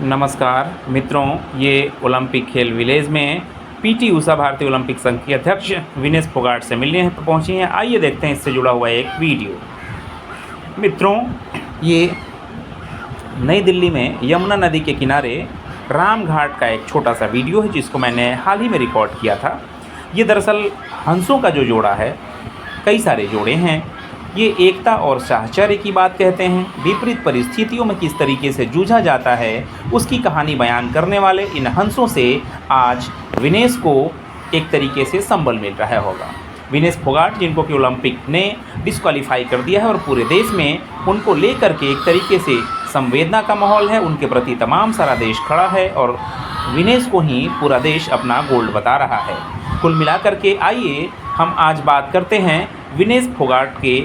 नमस्कार मित्रों, ये ओलंपिक खेल विलेज में पीटी उषा भारतीय ओलंपिक संघ की अध्यक्ष विनेश फोगाट से मिलने हैं पहुंची हैं। आइए देखते हैं इससे जुड़ा हुआ एक वीडियो। मित्रों, ये नई दिल्ली में यमुना नदी के किनारे राम घाट का एक छोटा सा वीडियो है जिसको मैंने हाल ही में रिकॉर्ड किया था। ये दरअसल हंसों का जो जोड़ा है, कई सारे जोड़े हैं, ये एकता और साहचर्य की बात कहते हैं। विपरीत परिस्थितियों में किस तरीके से जूझा जाता है उसकी कहानी बयान करने वाले इन हंसों से आज विनेश को एक तरीके से संबल मिल रहा होगा। विनेश फोगाट, जिनको कि ओलंपिक ने डिस्क्वालीफाई कर दिया है और पूरे देश में उनको लेकर के एक तरीके से संवेदना का माहौल है, उनके प्रति तमाम सारा देश खड़ा है और विनेश को ही पूरा देश अपना गोल्ड बता रहा है। कुल मिलाकर के आइए हम आज बात करते हैं विनेश फोगाट के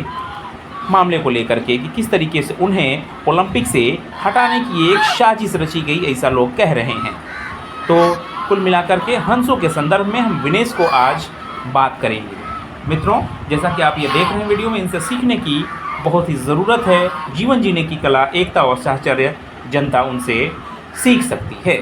मामले को लेकर के कि किस तरीके से उन्हें ओलंपिक से हटाने की एक साजिश रची गई, ऐसा लोग कह रहे हैं। तो कुल मिलाकर के हंसों के संदर्भ में हम विनेश को आज बात करेंगे। मित्रों, जैसा कि आप ये देख रहे हैं वीडियो में, इनसे सीखने की बहुत ही ज़रूरत है। जीवन जीने की कला, एकता और साहचर्य जनता उनसे सीख सकती है।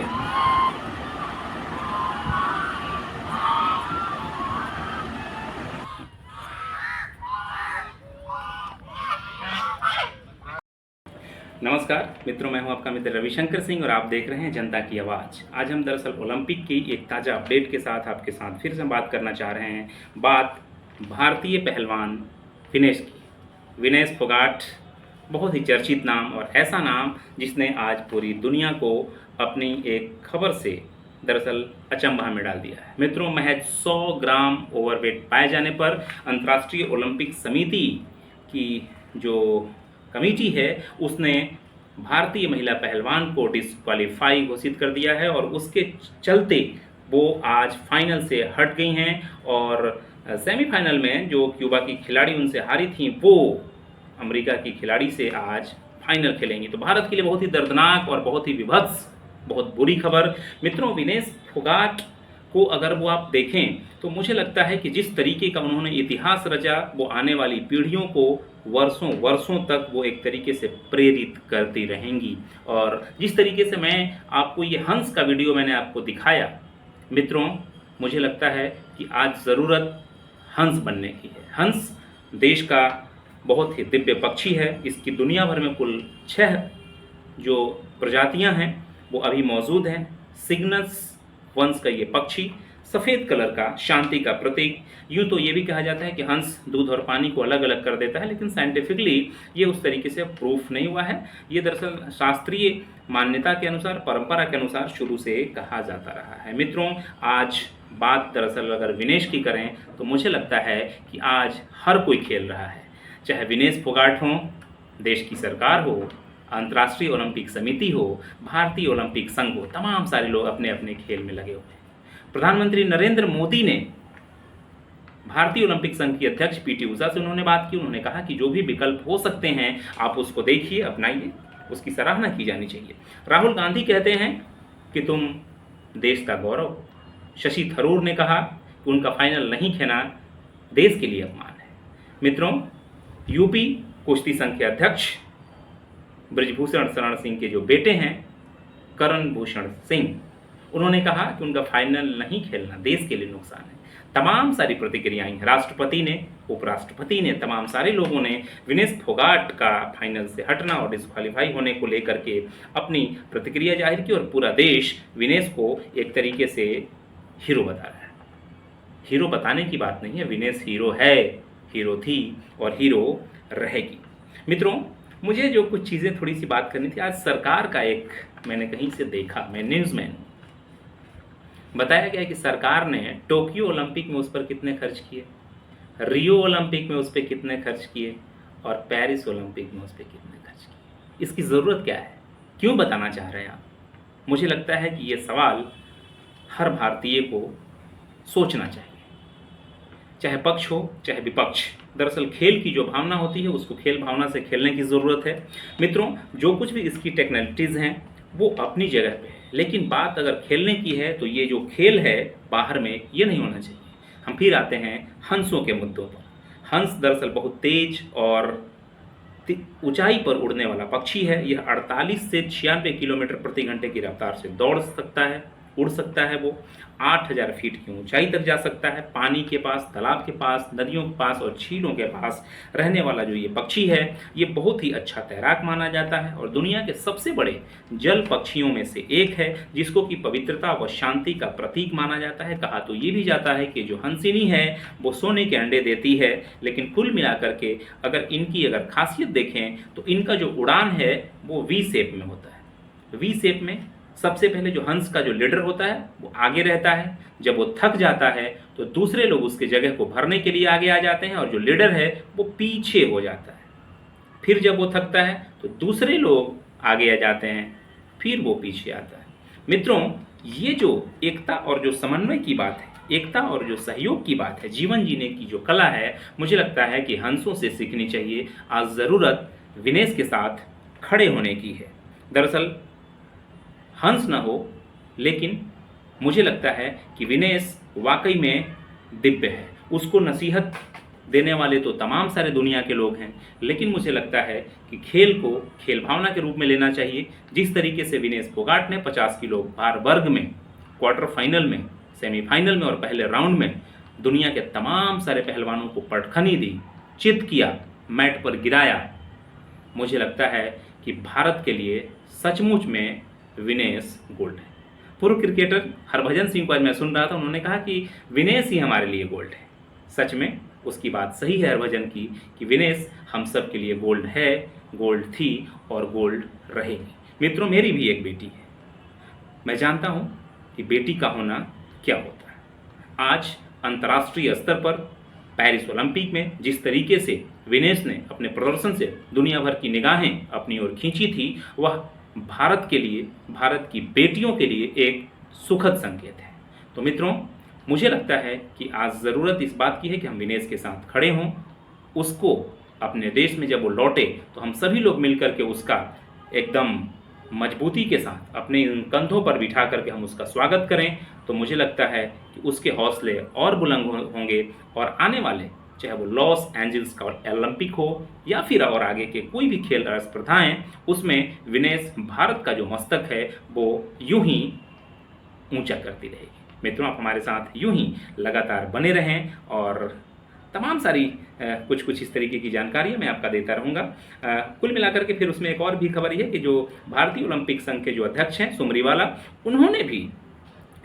नमस्कार मित्रों, मैं हूं आपका मित्र रविशंकर सिंह और आप देख रहे हैं जनता की आवाज़। आज हम दरअसल ओलंपिक की एक ताज़ा अपडेट के साथ आपके साथ फिर से बात करना चाह रहे हैं। बात भारतीय पहलवान विनेश की। विनेश फोगाट बहुत ही चर्चित नाम और ऐसा नाम जिसने आज पूरी दुनिया को अपनी एक खबर से दरअसल अचंभा में डाल दिया है। मित्रों, महज 100 ग्राम ओवरवेट पाए जाने पर अंतर्राष्ट्रीय ओलंपिक समिति की जो कमेटी है उसने भारतीय महिला पहलवान को डिस्क्वालीफाई घोषित कर दिया है और उसके चलते वो आज फाइनल से हट गई हैं और सेमीफाइनल में जो क्यूबा की खिलाड़ी उनसे हारी थी वो अमेरिका की खिलाड़ी से आज फाइनल खेलेंगी। तो भारत के लिए बहुत ही दर्दनाक और बहुत ही विभत्स, बहुत बुरी खबर। मित्रों, विनेश फोगाट को अगर वो आप देखें तो मुझे लगता है कि जिस तरीके का उन्होंने इतिहास रचा वो आने वाली पीढ़ियों को वर्षों वर्षों तक वो एक तरीके से प्रेरित करती रहेंगी। और जिस तरीके से मैं आपको ये हंस का वीडियो मैंने आपको दिखाया, मित्रों मुझे लगता है कि आज ज़रूरत हंस बनने की है। हंस देश का बहुत ही दिव्य पक्षी है। इसकी दुनिया भर में कुल 6 जो प्रजातियां हैं वो अभी मौजूद हैं। सिग्नस वंश का ये पक्षी सफ़ेद कलर का, शांति का प्रतीक। यूँ तो ये भी कहा जाता है कि हंस दूध और पानी को अलग अलग कर देता है, लेकिन साइंटिफिकली ये उस तरीके से प्रूफ नहीं हुआ है। ये दरअसल शास्त्रीय मान्यता के अनुसार, परंपरा के अनुसार शुरू से कहा जाता रहा है। मित्रों, आज बात दरअसल अगर विनेश की करें तो मुझे लगता है कि आज हर कोई खेल रहा है, चाहे विनेश फोगाट हों, देश की सरकार हो, अंतर्राष्ट्रीय ओलंपिक समिति हो, भारतीय ओलंपिक संघ हो, तमाम सारे लोग अपने अपने खेल में लगे हुए हैं। प्रधानमंत्री नरेंद्र मोदी ने भारतीय ओलंपिक संघ की अध्यक्ष पीटी उषा से उन्होंने बात की। उन्होंने कहा कि जो भी विकल्प हो सकते हैं आप उसको देखिए, अपनाइए, उसकी सराहना की जानी चाहिए। राहुल गांधी कहते हैं कि तुम देश का गौरव। शशि थरूर ने कहा कि उनका फाइनल नहीं खेलना देश के लिए अपमान है। मित्रों, यूपी कुश्ती संघ के अध्यक्ष ब्रिजभूषण शरण सिंह के जो बेटे हैं करण भूषण सिंह, उन्होंने कहा कि उनका फाइनल नहीं खेलना देश के लिए नुकसान है। तमाम सारी प्रतिक्रियाएं राष्ट्रपति ने, उपराष्ट्रपति ने, तमाम सारे लोगों ने विनेश फोगाट का फाइनल से हटना और डिस्क्वालीफाई होने को लेकर के अपनी प्रतिक्रिया जाहिर की और पूरा देश विनेश को एक तरीके से हीरो बता रहा है। हीरो बताने की बात नहीं है, विनेश हीरो है, हीरो थी और हीरो रहेगी। मित्रों, मुझे जो कुछ चीज़ें थोड़ी सी बात करनी थी। आज सरकार का एक मैंने कहीं से देखा, मैं न्यूज़मैन, बताया गया कि सरकार ने टोक्यो ओलंपिक में उस पर कितने खर्च किए, रियो ओलंपिक में उस पर कितने खर्च किए और पेरिस ओलंपिक में उस पर कितने खर्च किए। इसकी ज़रूरत क्या है, क्यों बताना चाह रहे हैं आप? मुझे लगता है कि ये सवाल हर भारतीय को सोचना चाहिए, चाहे पक्ष हो चाहे विपक्ष। दरअसल खेल की जो भावना होती है उसको खेल भावना से खेलने की ज़रूरत है। मित्रों, जो कुछ भी इसकी टेक्निकलिटीज़ हैं वो अपनी जगह पे है, लेकिन बात अगर खेलने की है तो ये जो खेल है बाहर में ये नहीं होना चाहिए। हम फिर आते हैं हंसों के मुद्दों पर। हंस दरअसल बहुत तेज और ऊंचाई पर उड़ने वाला पक्षी है। यह 48 से 96 किलोमीटर प्रति घंटे की रफ्तार से दौड़ सकता है, उड़ सकता है। वो 8000 फीट की ऊंचाई तक जा सकता है। पानी के पास, तालाब के पास, नदियों के पास और झीलों के पास रहने वाला जो ये पक्षी है, ये बहुत ही अच्छा तैराक माना जाता है और दुनिया के सबसे बड़े जल पक्षियों में से एक है, जिसको कि पवित्रता व शांति का प्रतीक माना जाता है। कहा तो ये भी जाता है कि जो हंसिनी है वो सोने के अंडे देती है, लेकिन कुल मिलाकर के अगर इनकी खासियत देखें तो इनका जो उड़ान है वो वी शेप में होता है। वी शेप में सबसे पहले जो हंस का जो लीडर होता है वो आगे रहता है। जब वो थक जाता है तो दूसरे लोग उसके जगह को भरने के लिए आगे आ जाते हैं और जो लीडर है वो पीछे हो जाता है। फिर जब वो थकता है तो दूसरे लोग आगे आ जाते हैं, फिर वो पीछे आता है। मित्रों, ये जो एकता और जो समन्वय की बात है, एकता और जो सहयोग की बात है, जीवन जीने की जो कला है, मुझे लगता है कि हंसों से सीखनी चाहिए। आज ज़रूरत विनेश के साथ खड़े होने की है। दरअसल हंस न हो, लेकिन मुझे लगता है कि विनेश वाकई में दिव्य है। उसको नसीहत देने वाले तो तमाम सारे दुनिया के लोग हैं, लेकिन मुझे लगता है कि खेल को खेल भावना के रूप में लेना चाहिए। जिस तरीके से विनेश फोगाट ने 50 किलो भार वर्ग में क्वार्टर फाइनल में, सेमीफाइनल में और पहले राउंड में दुनिया के तमाम सारे पहलवानों को पटखनी दी, चित किया, मैट पर गिराया, मुझे लगता है कि भारत के लिए सचमुच में विनेश गोल्ड है। पूर्व क्रिकेटर हरभजन सिंह को आज मैं सुन रहा था, उन्होंने कहा कि विनेश ही हमारे लिए गोल्ड है। सच में उसकी बात सही है हरभजन की कि विनेश हम सब के लिए गोल्ड है, गोल्ड थी और गोल्ड रहेगी। मित्रों, मेरी भी एक बेटी है। मैं जानता हूँ कि बेटी का होना क्या होता है। आज अंतर्राष्ट्रीय स्तर पर पेरिस ओलंपिक में जिस तरीके से विनेश ने अपने प्रदर्शन से दुनिया भर की निगाहें अपनी ओर खींची थी, वह भारत के लिए, भारत की बेटियों के लिए एक सुखद संकेत है। तो मित्रों, मुझे लगता है कि आज ज़रूरत इस बात की है कि हम विनेश के साथ खड़े हों। उसको अपने देश में जब वो लौटे तो हम सभी लोग मिलकर के उसका एकदम मजबूती के साथ अपने कंधों पर बिठा करके हम उसका स्वागत करें। तो मुझे लगता है कि उसके हौसले और बुलंद होंगे और आने वाले, चाहे वो लॉस एंजल्स का ओलंपिक हो या फिर और आगे के कोई भी खेल स्पर्धाएं, उसमें विनेश भारत का जो मस्तक है वो यूं ही ऊंचा करती रहेगी। मित्रों, आप हमारे साथ यूं ही लगातार बने रहें और तमाम सारी कुछ इस तरीके की जानकारी मैं आपका देता रहूँगा। कुल मिलाकर के फिर उसमें एक और भी खबर ये है कि जो भारतीय ओलंपिक संघ के जो अध्यक्ष हैं सुमरीवाला, उन्होंने भी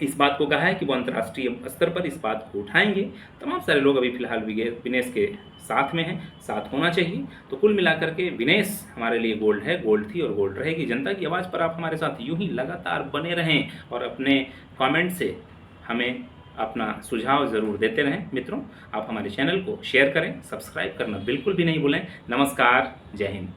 इस बात को कहा है कि वो अंतर्राष्ट्रीय स्तर पर इस बात को उठाएंगे। तमाम सारे लोग अभी फिलहाल विनेश के साथ में हैं, साथ होना चाहिए। तो कुल मिलाकर के विनेश हमारे लिए गोल्ड है, गोल्ड थी और गोल्ड रहेगी। जनता की आवाज़ पर आप हमारे साथ यूं ही लगातार बने रहें और अपने कमेंट से हमें अपना सुझाव ज़रूर देते रहें। मित्रों, आप हमारे चैनल को शेयर करें, सब्सक्राइब करना बिल्कुल भी नहीं भूलें। नमस्कार, जय हिंद।